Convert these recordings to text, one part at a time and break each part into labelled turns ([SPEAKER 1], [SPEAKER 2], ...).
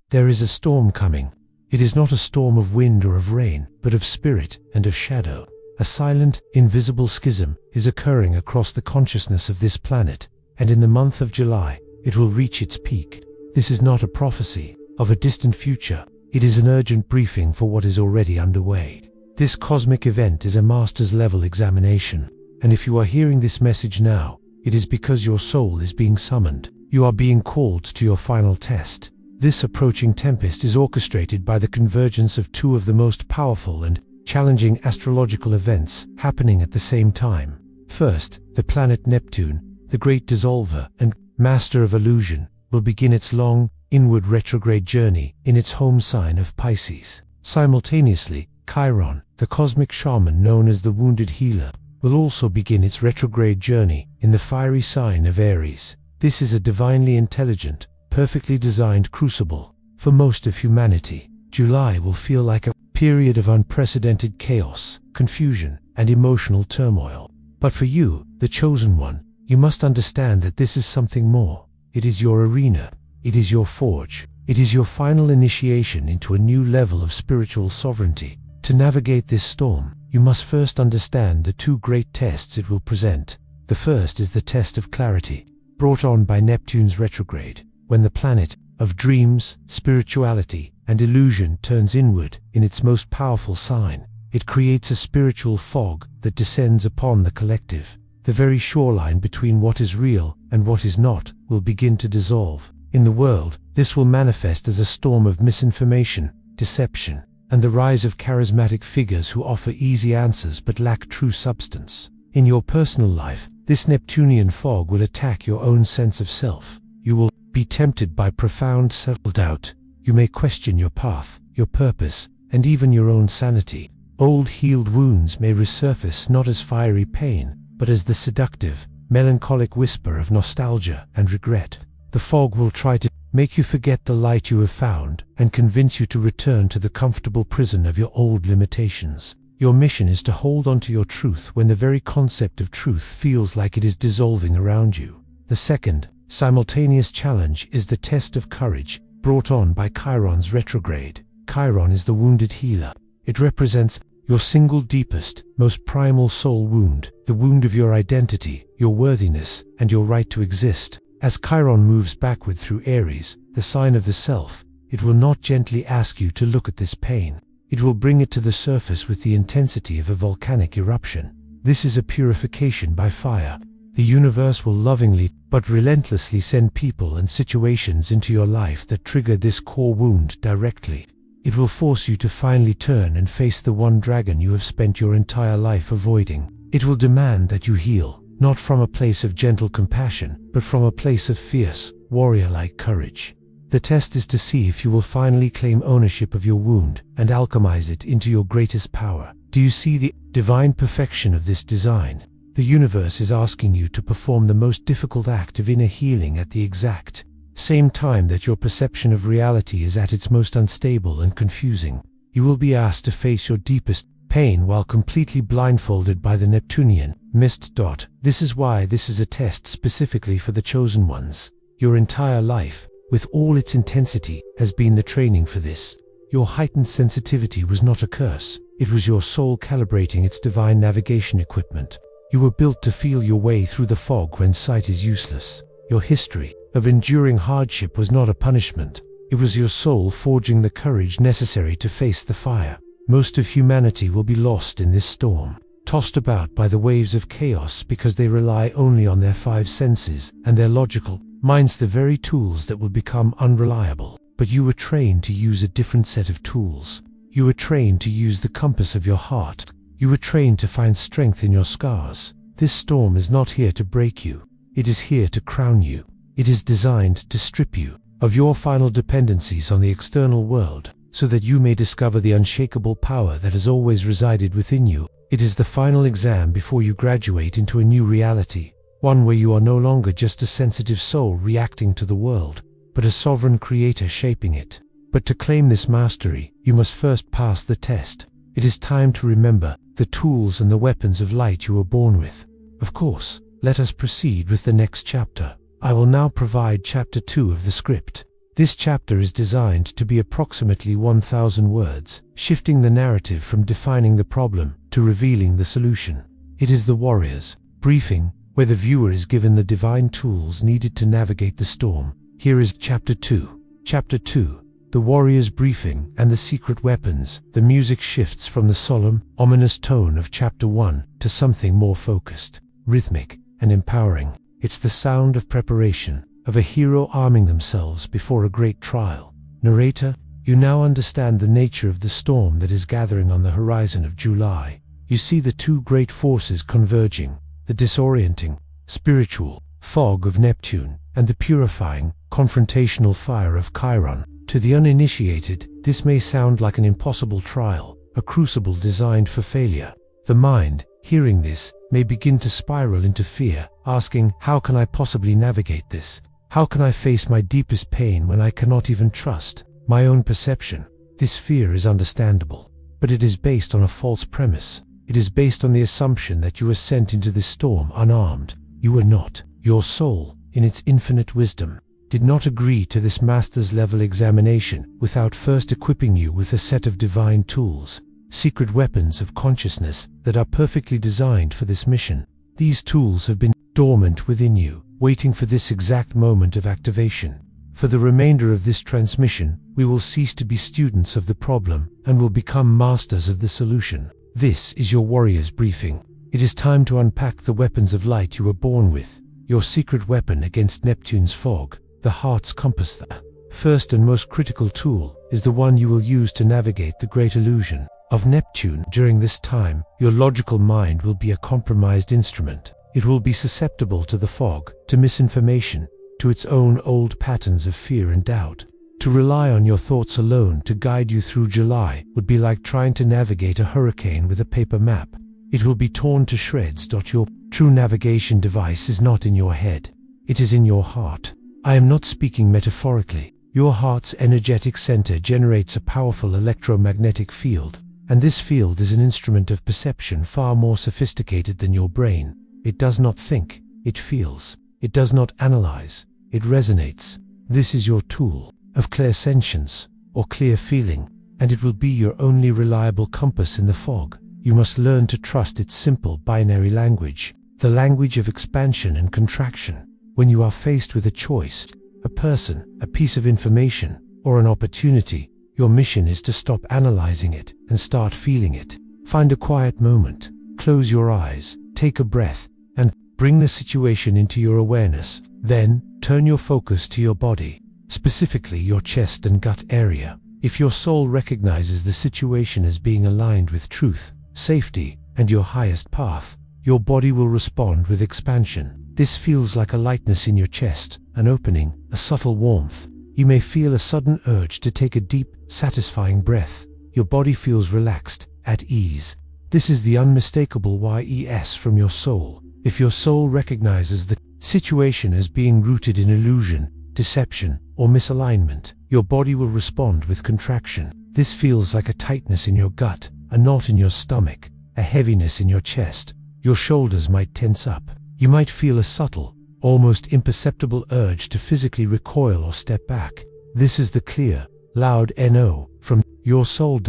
[SPEAKER 1] There is a storm coming. It is not a storm of wind or of rain, but of spirit and of shadow. A silent, invisible schism is occurring across the consciousness of this planet, and in the month of July, it will reach its peak. This is not a prophecy of a distant future. It is an urgent briefing for what is already underway. This cosmic event is a master's level examination, and if you are hearing this message now, it is because your soul is being summoned. You are being called to your final test. This approaching tempest is orchestrated by the convergence of two of the most powerful and challenging astrological events happening at the same time. First, the planet Neptune, the great dissolver and master of illusion, will begin its long, inward retrograde journey in its home sign of Pisces. Simultaneously, Chiron, the cosmic shaman known as the wounded healer, will also begin its retrograde journey in the fiery sign of Aries. This is a divinely intelligent, perfectly designed crucible for most of humanity. July will feel like a period of unprecedented chaos, confusion, and emotional turmoil. But for you, the chosen one, you must understand that this is something more. It is your arena. It is your forge. It is your final initiation into a new level of spiritual sovereignty. To navigate this storm, you must first understand the two great tests it will present. The first is the test of clarity, brought on by Neptune's retrograde. When the planet of dreams, spirituality, and illusion turns inward in its most powerful sign, it creates a spiritual fog that descends upon the collective. The very shoreline between what is real and what is not will begin to dissolve. In the world, this will manifest as a storm of misinformation, deception, and the rise of charismatic figures who offer easy answers but lack true substance. In your personal life, this Neptunian fog will attack your own sense of self. You will be tempted by profound self-doubt. You may question your path, your purpose, and even your own sanity. Old healed wounds may resurface not as fiery pain, but as the seductive, melancholic whisper of nostalgia and regret. The fog will try to make you forget the light you have found and convince you to return to the comfortable prison of your old limitations. Your mission is to hold on to your truth when the very concept of truth feels like it is dissolving around you. The second, simultaneous challenge is the test of courage, brought on by Chiron's retrograde. Chiron is the wounded healer. It represents your single deepest, most primal soul wound, the wound of your identity, your worthiness, and your right to exist. As Chiron moves backward through Aries, the sign of the self, it will not gently ask you to look at this pain. It will bring it to the surface with the intensity of a volcanic eruption. This is a purification by fire. The universe will lovingly but relentlessly send people and situations into your life that trigger this core wound directly. It will force you to finally turn and face the one dragon you have spent your entire life avoiding. It will demand that you heal, not from a place of gentle compassion, but from a place of fierce, warrior-like courage. The test is to see if you will finally claim ownership of your wound and alchemize it into your greatest power. Do you see the divine perfection of this design? The universe is asking you to perform the most difficult act of inner healing at the exact same time that your perception of reality is at its most unstable and confusing. You will be asked to face your deepest pain while completely blindfolded by the Neptunian mist. This is why this is a test specifically for the chosen ones. Your entire life, with all its intensity, has been the training for this. Your heightened sensitivity was not a curse. It was your soul calibrating its divine navigation equipment. You were built to feel your way through the fog when sight is useless. Your history of enduring hardship was not a punishment. It was your soul forging the courage necessary to face the fire. Most of humanity will be lost in this storm, tossed about by the waves of chaos because they rely only on their five senses and their logical minds, the very tools that will become unreliable. But you were trained to use a different set of tools. You were trained to use the compass of your heart. You were trained to find strength in your scars. This storm is not here to break you. It is here to crown you. It is designed to strip you of your final dependencies on the external world, so that you may discover the unshakable power that has always resided within you. It is the final exam before you graduate into a new reality, one where you are no longer just a sensitive soul reacting to the world, but a sovereign creator shaping it. But to claim this mastery, you must first pass the test. It is time to remember the tools and the weapons of light you were born with. Of course, let us proceed with the next chapter. I will now provide chapter 2 of the script. This chapter is designed to be approximately 1,000 words, shifting the narrative from defining the problem to revealing the solution. It is the warrior's briefing, where the viewer is given the divine tools needed to navigate the storm. Here is Chapter 2. Chapter 2. The warrior's briefing and the secret weapons. The music shifts from the solemn, ominous tone of Chapter 1 to something more focused, rhythmic, and empowering. It's the sound of preparation, of a hero arming themselves before a great trial. Narrator, you now understand the nature of the storm that is gathering on the horizon of July. You see the two great forces converging, the disorienting, spiritual fog of Neptune and the purifying, confrontational fire of Chiron. To the uninitiated, this may sound like an impossible trial, a crucible designed for failure. The mind, hearing this, may begin to spiral into fear, asking, how can I possibly navigate this? How can I face my deepest pain when I cannot even trust my own perception? This fear is understandable, but it is based on a false premise. It is based on the assumption that you were sent into this storm unarmed. You were not. Your soul, in its infinite wisdom, did not agree to this master's level examination without first equipping you with a set of divine tools, secret weapons of consciousness that are perfectly designed for this mission. These tools have been dormant within you, waiting for this exact moment of activation. For the remainder of this transmission, we will cease to be students of the problem and will become masters of the solution. This is your warrior's briefing. It is time to unpack the weapons of light you were born with, your secret weapon against Neptune's fog, the heart's compass. The first and most critical tool is the one you will use to navigate the great illusion of Neptune. During this time, your logical mind will be a compromised instrument. It will be susceptible to the fog, to misinformation, to its own old patterns of fear and doubt. To rely on your thoughts alone to guide you through July would be like trying to navigate a hurricane with a paper map. It will be torn to shreds. Your true navigation device is not in your head. It is in your heart. I am not speaking metaphorically. Your heart's energetic center generates a powerful electromagnetic field, and this field is an instrument of perception far more sophisticated than your brain. It does not think, it feels. It does not analyze, it resonates. This is your tool of clairsentience, or clear feeling, and it will be your only reliable compass in the fog. You must learn to trust its simple binary language, the language of expansion and contraction. When you are faced with a choice, a person, a piece of information, or an opportunity, your mission is to stop analyzing it and start feeling it. Find a quiet moment, close your eyes, take a breath, and bring the situation into your awareness. Then, turn your focus to your body, specifically your chest and gut area. If your soul recognizes the situation as being aligned with truth, safety, and your highest path, your body will respond with expansion. This feels like a lightness in your chest, an opening, a subtle warmth. You may feel a sudden urge to take a deep, satisfying breath. Your body feels relaxed, at ease. This is the unmistakable yes from your soul. If your soul recognizes the situation as being rooted in illusion, deception, or misalignment, your body will respond with contraction. This feels like a tightness in your gut, a knot in your stomach, a heaviness in your chest. Your shoulders might tense up. You might feel a subtle, almost imperceptible urge to physically recoil or step back. This is the clear, loud no from your soul.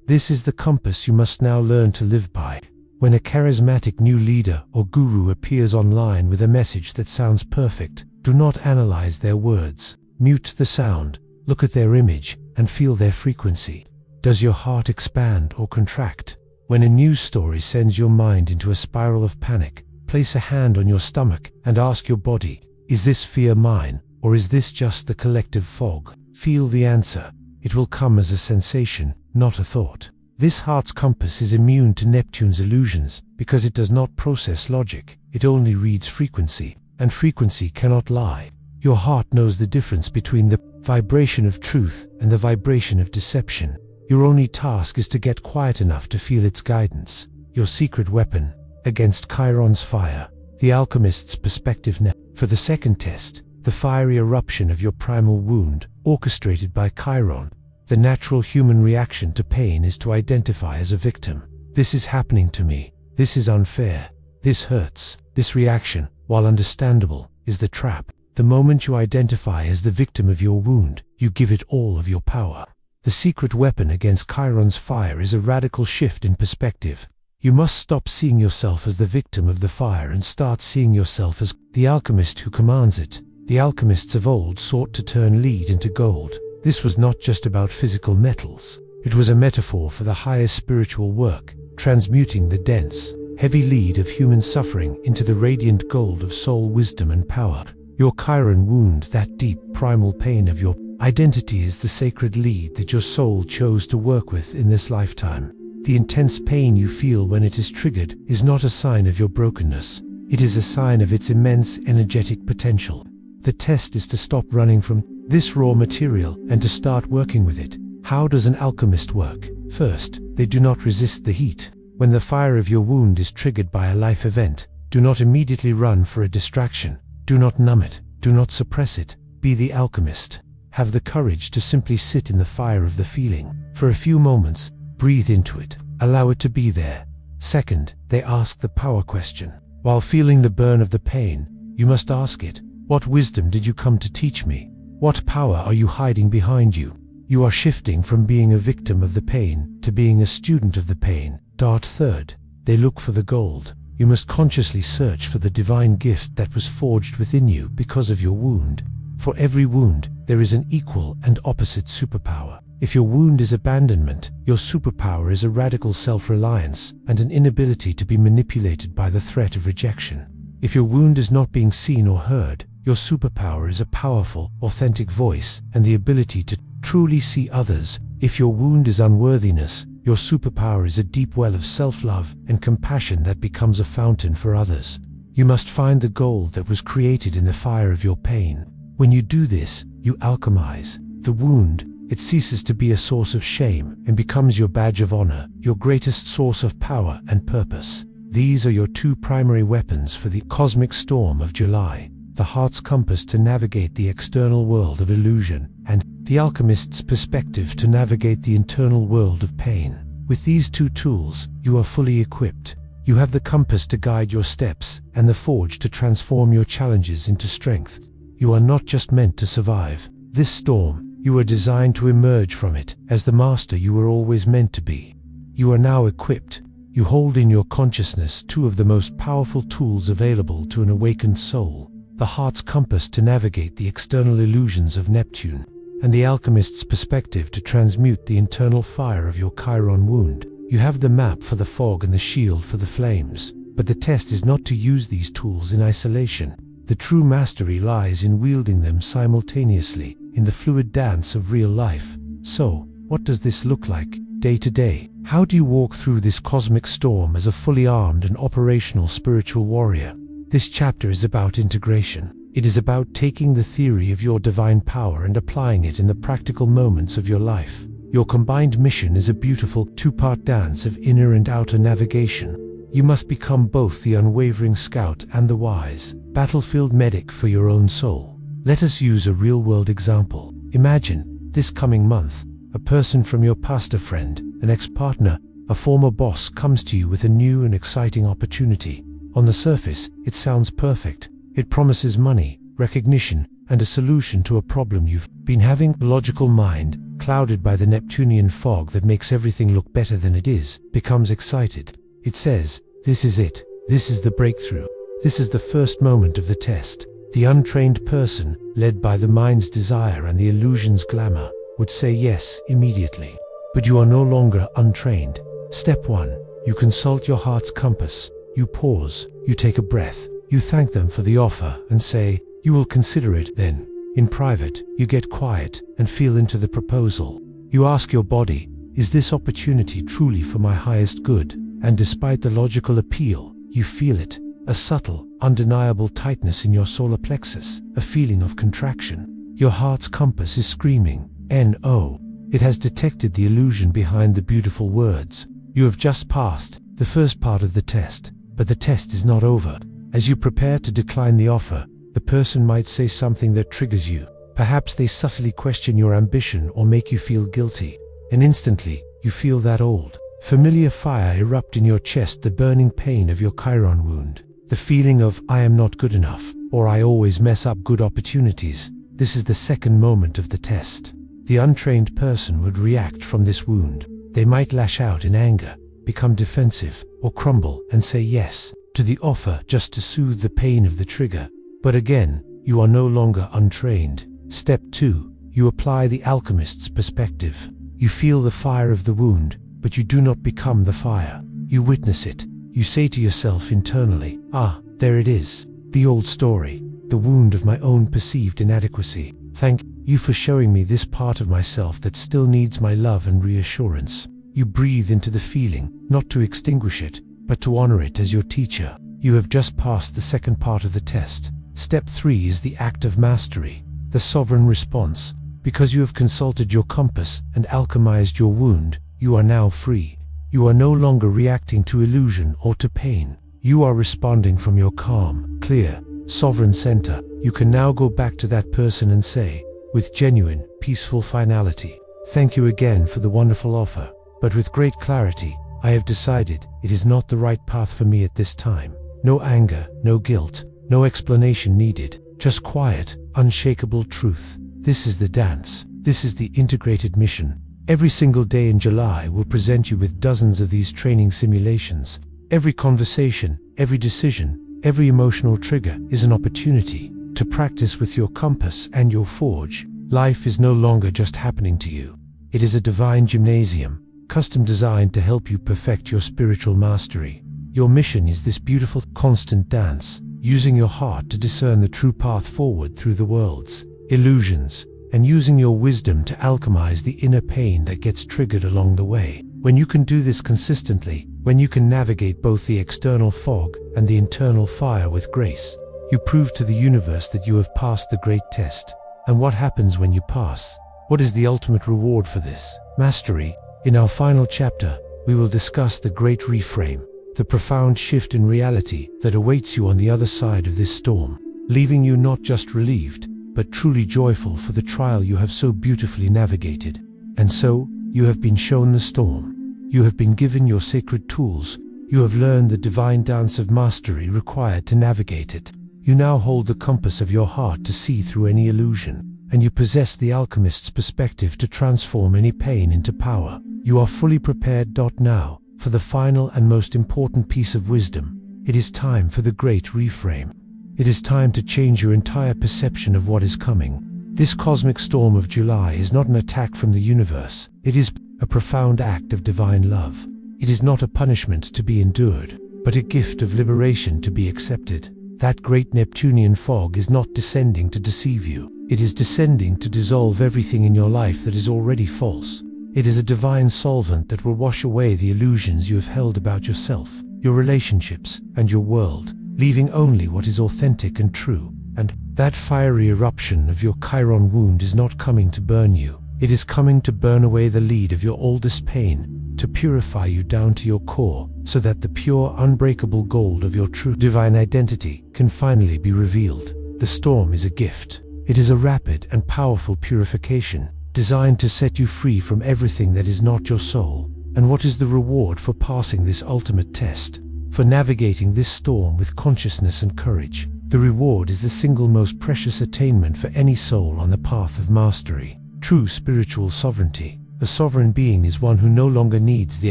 [SPEAKER 1] This is the compass you must now learn to live by. When a charismatic new leader or guru appears online with a message that sounds perfect, do not analyze their words. Mute the sound, look at their image, and feel their frequency. Does your heart expand or contract? When a news story sends your mind into a spiral of panic, place a hand on your stomach and ask your body, is this fear mine, or is this just the collective fog? Feel the answer. It will come as a sensation, not a thought. This heart's compass is immune to Neptune's illusions because it does not process logic. It only reads frequency, and frequency cannot lie. Your heart knows the difference between the vibration of truth and the vibration of deception. Your only task is to get quiet enough to feel its guidance. Your secret weapon against Chiron's fire, the Alchemist's perspective. For the second test, the fiery eruption of your primal wound, orchestrated by Chiron. The natural human reaction to pain is to identify as a victim. This is happening to me. This is unfair. This hurts. This reaction, while understandable, is the trap. The moment you identify as the victim of your wound, you give it all of your power. The secret weapon against Chiron's fire is a radical shift in perspective. You must stop seeing yourself as the victim of the fire and start seeing yourself as the alchemist who commands it. The alchemists of old sought to turn lead into gold. This was not just about physical metals. It was a metaphor for the highest spiritual work, transmuting the dense, heavy lead of human suffering into the radiant gold of soul wisdom and power. Your Chiron wound, that deep primal pain of your identity, is the sacred lead that your soul chose to work with in this lifetime. The intense pain you feel when it is triggered is not a sign of your brokenness. It is a sign of its immense energetic potential. The test is to stop running from this raw material and to start working with it. How does an alchemist work? First, they do not resist the heat. When the fire of your wound is triggered by a life event, do not immediately run for a distraction. Do not numb it. Do not suppress it. Be the alchemist. Have the courage to simply sit in the fire of the feeling. For a few moments, breathe into it. Allow it to be there. Second, they ask the power question. While feeling the burn of the pain, you must ask it, what wisdom did you come to teach me? What power are you hiding behind you? You are shifting from being a victim of the pain to being a student of the pain. Third, they look for the gold. You must consciously search for the divine gift that was forged within you because of your wound. For every wound, there is an equal and opposite superpower. If your wound is abandonment, your superpower is a radical self-reliance and an inability to be manipulated by the threat of rejection. If your wound is not being seen or heard, your superpower is a powerful, authentic voice and the ability to truly see others. If your wound is unworthiness, your superpower is a deep well of self-love and compassion that becomes a fountain for others. You must find the gold that was created in the fire of your pain. When you do this, you alchemize the wound. It ceases to be a source of shame and becomes your badge of honor, your greatest source of power and purpose. These are your two primary weapons for the cosmic storm of July: the heart's compass to navigate the external world of illusion, and the alchemist's perspective to navigate the internal world of pain. With these two tools, you are fully equipped. You have the compass to guide your steps and the forge to transform your challenges into strength. You are not just meant to survive this storm, you are designed to emerge from it as the master you were always meant to be. You are now equipped. You hold in your consciousness two of the most powerful tools available to an awakened soul: the heart's compass to navigate the external illusions of Neptune, and the alchemist's perspective to transmute the internal fire of your Chiron wound. You have the map for the fog and the shield for the flames, but the test is not to use these tools in isolation. The true mastery lies in wielding them simultaneously, in the fluid dance of real life. So, what does this look like, day to day? How do you walk through this cosmic storm as a fully armed and operational spiritual warrior? This chapter is about integration. It is about taking the theory of your divine power and applying it in the practical moments of your life. Your combined mission is a beautiful two-part dance of inner and outer navigation. You must become both the unwavering scout and the wise, battlefield medic for your own soul. Let us use a real-world example. Imagine, this coming month, a person from your past, a friend, an ex-partner, a former boss, comes to you with a new and exciting opportunity. On the surface, it sounds perfect. It promises money, recognition, and a solution to a problem you've been having. The logical mind, clouded by the Neptunian fog that makes everything look better than it is, becomes excited. It says, "This is it. This is the breakthrough. This is the first moment of the test." The untrained person, led by the mind's desire and the illusion's glamour, would say yes immediately. But you are no longer untrained. Step 1. You consult your heart's compass. You pause. You take a breath. You thank them for the offer and say, "You will consider it." Then, in private, you get quiet and feel into the proposal. You ask your body, "Is this opportunity truly for my highest good?" And despite the logical appeal, you feel it. A subtle, undeniable tightness in your solar plexus, a feeling of contraction. Your heart's compass is screaming, "No." It has detected the illusion behind the beautiful words. You have just passed the first part of the test, but the test is not over. As you prepare to decline the offer, the person might say something that triggers you. Perhaps they subtly question your ambition or make you feel guilty. And instantly, you feel that old, familiar fire erupt in your chest, the burning pain of your Chiron wound. The feeling of, "I am not good enough. or I always mess up good opportunities. This is the second moment of the test. The untrained person would react from this wound. They might lash out in anger, become defensive, or crumble and say yes to the offer just to soothe the pain of the trigger. But again, you are no longer untrained. Step 2. You apply the alchemist's perspective. You feel the fire of the wound, but you do not become the fire. You witness it. You say to yourself internally, "Ah, there it is. The old story. The wound of my own perceived inadequacy. Thank you for showing me this part of myself that still needs my love and reassurance." You breathe into the feeling, not to extinguish it, but to honor it as your teacher. You have just passed the second part of the test. Step 3 is the act of mastery, the sovereign response. Because you have consulted your compass and alchemized your wound, you are now free. You are no longer reacting to illusion or to pain. You are responding from your calm, clear, sovereign center. You can now go back to that person and say, with genuine, peaceful finality, "Thank you again for the wonderful offer. But with great clarity, I have decided it is not the right path for me at this time." No anger, no guilt, no explanation needed, just quiet, unshakable truth. This is the dance. This is the integrated mission. Every single day in July will present you with dozens of these training simulations. Every conversation, every decision, every emotional trigger is an opportunity to practice with your compass and your forge. Life is no longer just happening to you. It is a divine gymnasium, custom designed to help you perfect your spiritual mastery. Your mission is this beautiful, constant dance, using your heart to discern the true path forward through the world's illusions, and using your wisdom to alchemize the inner pain that gets triggered along the way. When you can do this consistently, when you can navigate both the external fog and the internal fire with grace, you prove to the universe that you have passed the great test. And what happens when you pass? What is the ultimate reward for this? Mastery. In our final chapter, we will discuss the great reframe, the profound shift in reality that awaits you on the other side of this storm, leaving you not just relieved, but truly joyful for the trial you have so beautifully navigated. And so, you have been shown the storm. You have been given your sacred tools. You have learned the divine dance of mastery required to navigate it. You now hold the compass of your heart to see through any illusion, and you possess the alchemist's perspective to transform any pain into power. You are fully prepared. Now, for the final and most important piece of wisdom. It is time for the great reframe. It is time to change your entire perception of what is coming. This cosmic storm of July is not an attack from the universe. It is a profound act of divine love. It is not a punishment to be endured, but a gift of liberation to be accepted. That great Neptunian fog is not descending to deceive you. It is descending to dissolve everything in your life that is already false. It is a divine solvent that will wash away the illusions you have held about yourself, your relationships, and your world, leaving only what is authentic and true. And that fiery eruption of your Chiron wound is not coming to burn you. It is coming to burn away the lead of your oldest pain, to purify you down to your core, so that the pure, unbreakable gold of your true divine identity can finally be revealed. The storm is a gift. It is a rapid and powerful purification, designed to set you free from everything that is not your soul. And what is the reward for passing this ultimate test? For navigating this storm with consciousness and courage? The reward is the single most precious attainment for any soul on the path of mastery. True spiritual sovereignty. A sovereign being is one who no longer needs the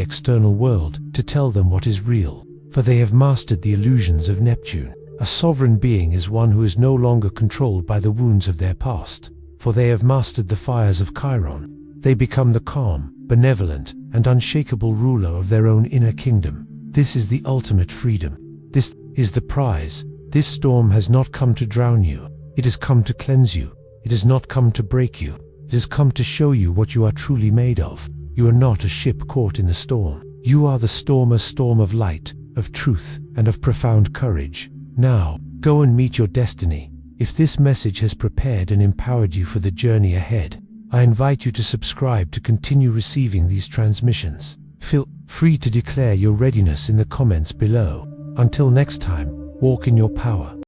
[SPEAKER 1] external world to tell them what is real, for they have mastered the illusions of Neptune. A sovereign being is one who is no longer controlled by the wounds of their past, for they have mastered the fires of Chiron. They become the calm, benevolent, and unshakable ruler of their own inner kingdom. This is the ultimate freedom. This is the prize. This storm has not come to drown you. It has come to cleanse you. It has not come to break you. It has come to show you what you are truly made of. You are not a ship caught in the storm. You are the storm, a storm of light, of truth, and of profound courage. Now, go and meet your destiny. If this message has prepared and empowered you for the journey ahead, I invite you to subscribe to continue receiving these transmissions. Feel free to declare your readiness in the comments below. Until next time, walk in your power.